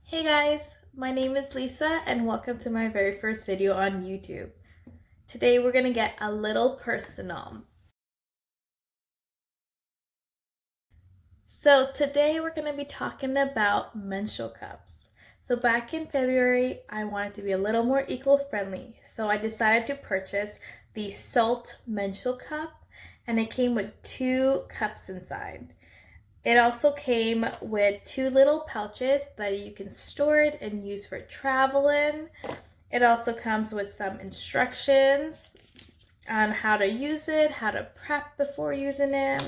Hey guys, my name is Lisa and welcome to my very first video on YouTube. Today we're gonna get a little personal. So today we're gonna be talking about menstrual cups. So back in February, I wanted to be a little more eco-friendly. So I decided to purchase the Saalt Menstrual cup, and it came with 2 cups inside. It also came with 2 little pouches that you can store it and use for traveling. It also comes with some instructions on how to use it, how to prep before using it.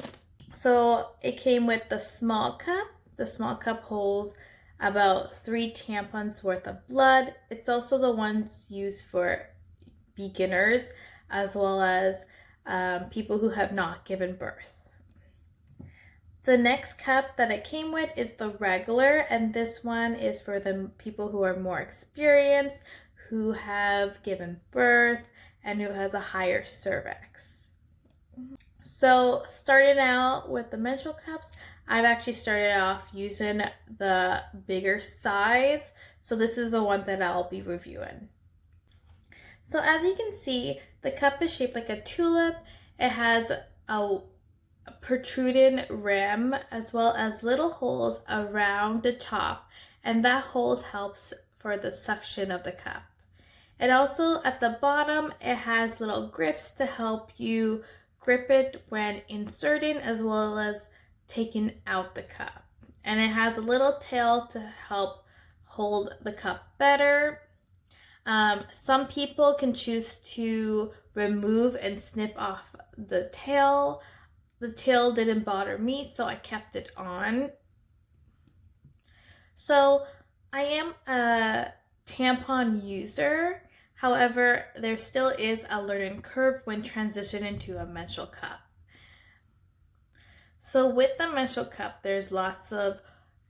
So it came with the small cup. The small cup holds about 3 tampons worth of blood. It's also the ones used for beginners as well as people who have not given birth. The next cup that it came with is the regular, and this one is for the people who are more experienced, who have given birth, and who has a higher cervix. So starting out with the menstrual cups, I've actually started off using the bigger size. So this is the one that I'll be reviewing. So as you can see, the cup is shaped like a tulip. It has a protruding rim as well as little holes around the top, and that holes helps for the suction of the cup. It also at the bottom it has little grips to help you grip it when inserting as well as taking out the cup, and it has a little tail to help hold the cup better. Some people can choose to remove and snip off the tail. The tail didn't bother me, so I kept it on. So I am a tampon user. However, there still is a learning curve when transitioning to a menstrual cup. So with the menstrual cup, there's lots of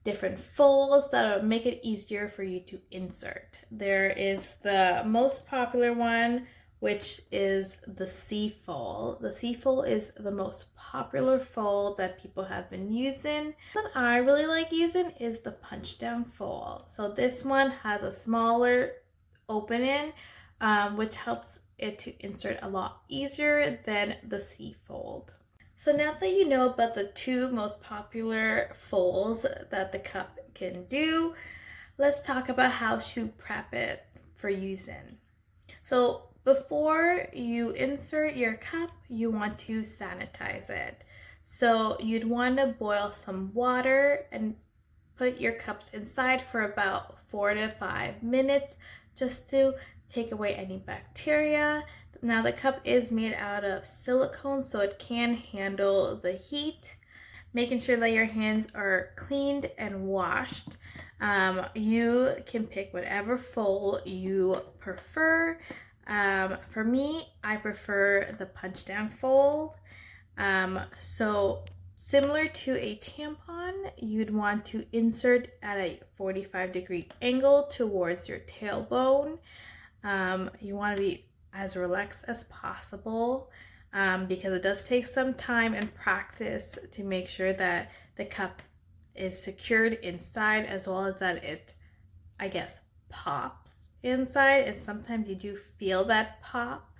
different folds that will make it easier for you to insert. There is the most popular one, which is the C fold. The C fold is the most popular fold that people have been using. What I really like using is the punch down fold. So this one has a smaller opening, which helps it to insert a lot easier than the C fold. So now that you know about the 2 most popular folds that the cup can do, let's talk about how to prep it for using. So before you insert your cup, you want to sanitize it. So you'd want to boil some water and put your cups inside for about 4 to 5 minutes just to take away any bacteria. Now the cup is made out of silicone, so it can handle the heat. Making sure that your hands are cleaned and washed. You can pick whatever fold you prefer. For me, I prefer the punch down fold. So similar to a tampon, you'd want to insert at a 45-degree angle towards your tailbone. You want to be as relaxed as possible because it does take some time and practice to make sure that the cup is secured inside as well as that it, I guess, pops inside, and sometimes you do feel that pop.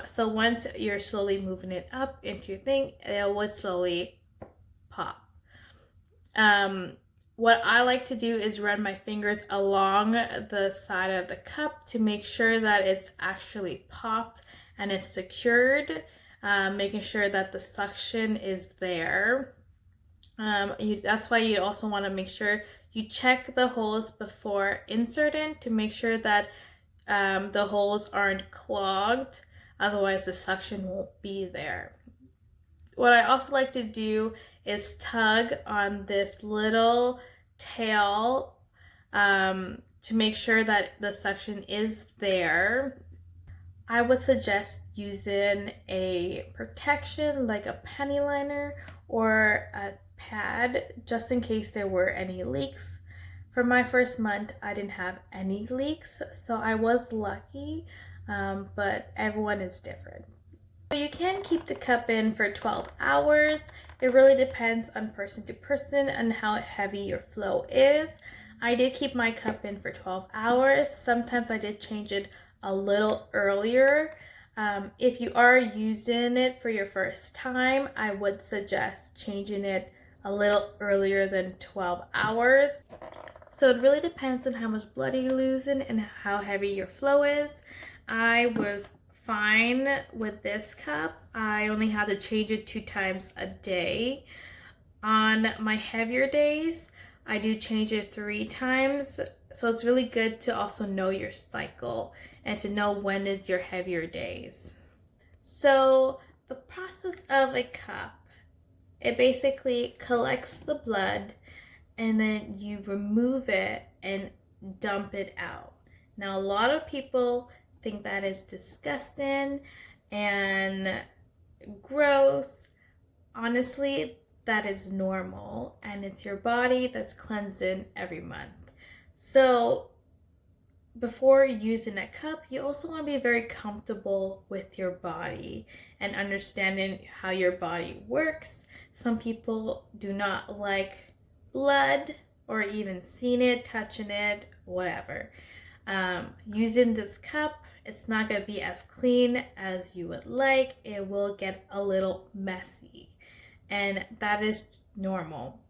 So once you're slowly moving it up into your thing, it would slowly pop. What I like to do is run my fingers along the side of the cup to make sure that it's actually popped and is secured, making sure that the suction is there. That's why you also want to make sure you check the holes before inserting to make sure that the holes aren't clogged, otherwise the suction won't be there. What I also like to do is tug on this little tail to make sure that the suction is there. I would suggest using a protection like a penny liner or a pad just in case there were any leaks. For my first month, I didn't have any leaks, so I was lucky, but everyone is different. So you can keep the cup in for 12 hours. It really depends on person to person and how heavy your flow is. I did keep my cup in for 12 hours. Sometimes I did change it a little earlier. If you are using it for your first time, I would suggest changing it a little earlier than 12 hours. So it really depends on how much blood you're losing and how heavy your flow is. I was fine with this cup. I only had to change it 2 times a day. On my heavier days, I do change it 3 times. So it's really good to also know your cycle and to know when is your heavier days. So the process of a cup, it basically collects the blood and then you remove it and dump it out. Now, a lot of people think that is disgusting and gross. Honestly, that is normal, and it's your body that's cleansing every month. So before using a cup, you also want to be very comfortable with your body and understanding how your body works. Some people do not like blood or even seeing it, touching it, whatever. Using this cup, it's not going to be as clean as you would like. It will get a little messy, and that is normal.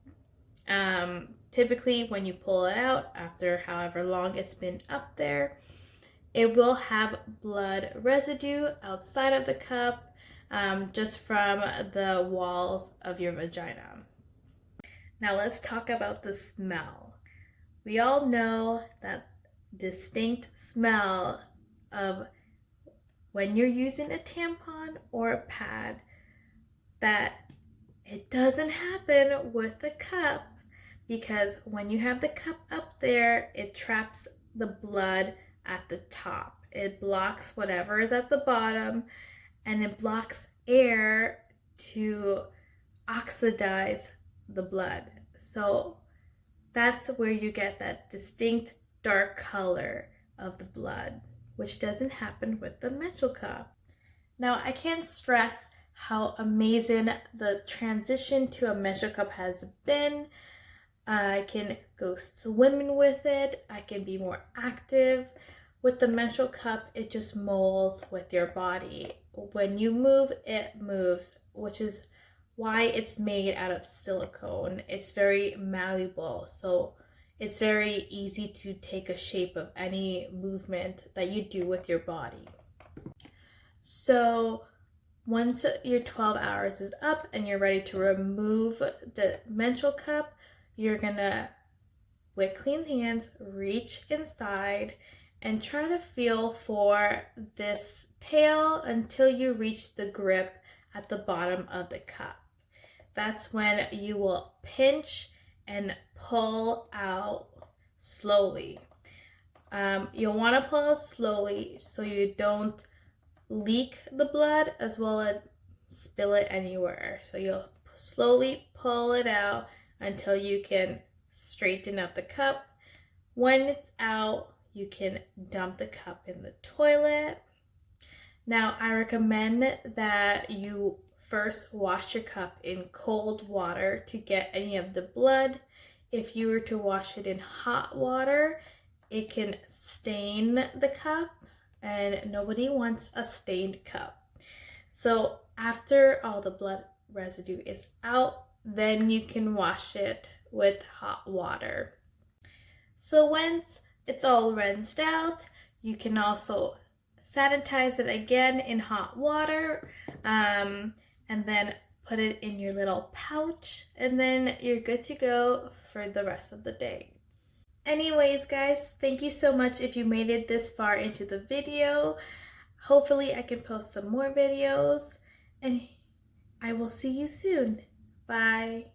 Typically when you pull it out after however long it's been up there, it will have blood residue outside of the cup, just from the walls of your vagina. Now let's talk about the smell. We all know that distinct smell of when you're using a tampon or a pad, that it doesn't happen with the cup, because when you have the cup up there, it traps the blood at the top. It blocks whatever is at the bottom, and it blocks air to oxidize the blood. So that's where you get that distinct dark color of the blood, which doesn't happen with the menstrual cup. Now, I can't stress how amazing the transition to a menstrual cup has been. I can go swimming with it. I can be more active. With the menstrual cup, it just molds with your body. When you move, it moves, which is why it's made out of silicone. It's very malleable, so it's very easy to take a shape of any movement that you do with your body. So once your 12 hours is up and you're ready to remove the menstrual cup, you're gonna, with clean hands, reach inside and try to feel for this tail until you reach the grip at the bottom of the cup. That's when you will pinch and pull out slowly. You'll want to pull out slowly so you don't leak the blood as well as spill it anywhere. So you'll slowly pull it out until you can straighten up the cup. When it's out, you can dump the cup in the toilet. Now, I recommend that you first wash your cup in cold water to get any of the blood. If you were to wash it in hot water, it can stain the cup, and nobody wants a stained cup. So after all the blood residue is out, then you can wash it with hot water. So once it's all rinsed out, you can also sanitize it again in hot water, and then put it in your little pouch, and then you're good to go for the rest of the day. Anyways, guys, thank you so much if you made it this far into the video. Hopefully I can post some more videos, and I will see you soon. Bye.